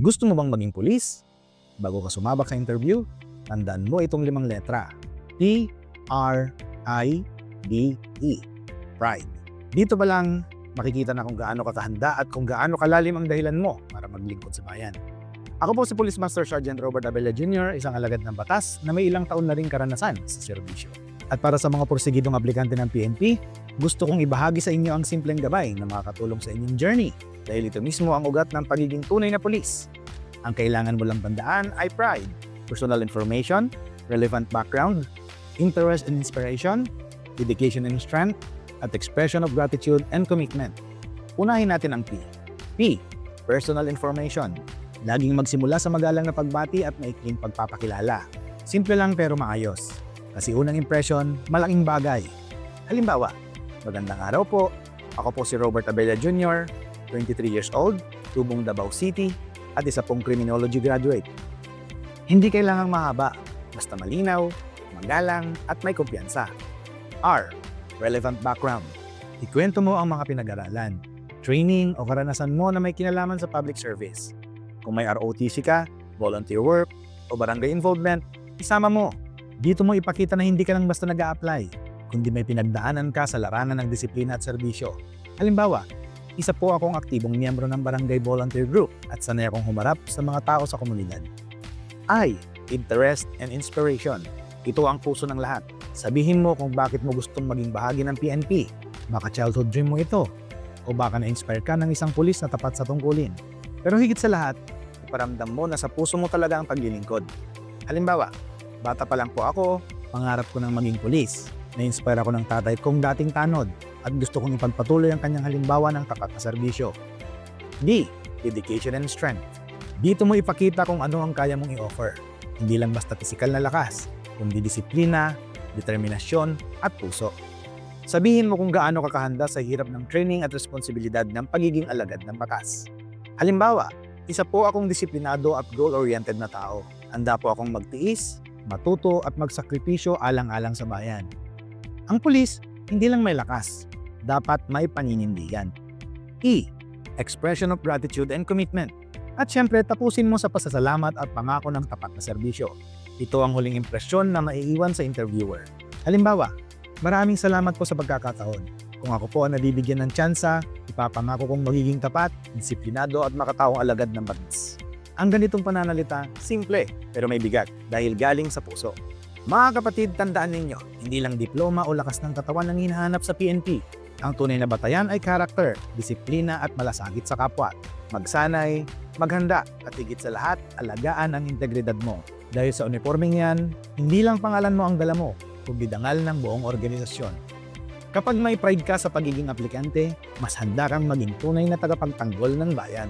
Gusto mo bang maging pulis? Bago ka sumabak sa interview, tandaan mo itong 5 letra. P-R-I-D-E. Pride. Dito pa lang makikita na kung gaano ka kahanda at kung gaano kalalim ang dahilan mo para maglingkod sa bayan. Ako po si Police Master Sergeant Robert Abella Jr., isang alagad ng batas na may ilang taon na ring karanasan sa serbisyo. At para sa mga porsigidong aplikante ng PNP, gusto kong ibahagi sa inyo ang simpleng gabay na makakatulong sa inyong journey dahil ito mismo ang ugat ng pagiging tunay na pulis. Ang kailangan mo lang tandaan ay pride, personal information, relevant background, interest and inspiration, dedication and strength, at expression of gratitude and commitment. Unahin natin ang P. P. Personal information. Laging magsimula sa magalang na pagbati at maikling pagpapakilala. Simple lang pero maayos. Kasi unang impression, malaking bagay. Halimbawa, magandang araw po. Ako po si Robert Abella Jr., 23 years old, tubong Davao City, at isa pong criminology graduate. Hindi kailangang mahaba, basta malinaw, magalang, at may kumpiyansa. R. Relevant background. Ikwento mo ang mga pinag-aralan, training o karanasan mo na may kinalaman sa public service. Kung may ROTC ka, volunteer work, o barangay involvement, isama mo. Dito mo ipakita na hindi ka lang basta nag-a-apply, kundi may pinagdaanan ka sa larangan ng disiplina at serbisyo. Halimbawa, isa po akong aktibong miyembro ng barangay volunteer group at sanay akong humarap sa mga tao sa komunidad. I. Interest and inspiration. Ito ang puso ng lahat. Sabihin mo kung bakit mo gustong maging bahagi ng PNP. Baka childhood dream mo ito. O baka na-inspire ka ng isang pulis na tapat sa tungkulin. Pero higit sa lahat, iparamdam mo na sa puso mo talaga ang paglilingkod. Halimbawa, bata pa lang po ako, pangarap ko ng maging pulis. Na-inspire ako ng tatay kong dating tanod at gusto kong ipagpatuloy ang kanyang halimbawa ng tapat na serbisyo. D. Dedication and strength. Dito mo ipakita kung ano ang kaya mong i-offer. Hindi lang basta pisikal na lakas, kundi disiplina, determinasyon at puso. Sabihin mo kung gaano ka kahanda sa hirap ng training at responsibilidad ng pagiging alagad ng batas. Halimbawa, isa po akong disiplinado at goal-oriented na tao. Handa po akong magtiis, matuto at magsakripisyo alang-alang sa bayan. Ang pulis, hindi lang may lakas, dapat may paninindigan. E. Expression of gratitude and commitment. At syempre, tapusin mo sa pasasalamat at pangako ng tapat na serbisyo. Ito ang huling impresyon na maiiwan sa interviewer. Halimbawa, maraming salamat po sa pagkakataon. Kung ako po ang nabibigyan ng tsansa, ipapangako kong magiging tapat, disiplinado at makataong alagad ng batas. Ang ganitong pananalita, simple pero may bigat dahil galing sa puso. Mga kapatid, tandaan ninyo, hindi lang diploma o lakas ng katawan ang hinahanap sa PNP. Ang tunay na batayan ay karakter, disiplina at malasakit sa kapwa. Magsanay, maghanda at higit sa lahat, alagaan ang integridad mo. Dahil sa uniforming yan, hindi lang pangalan mo ang dala mo, kundi dangal ng buong organisasyon. Kapag may pride ka sa pagiging aplikante, mas handa kang maging tunay na tagapagtanggol ng bayan.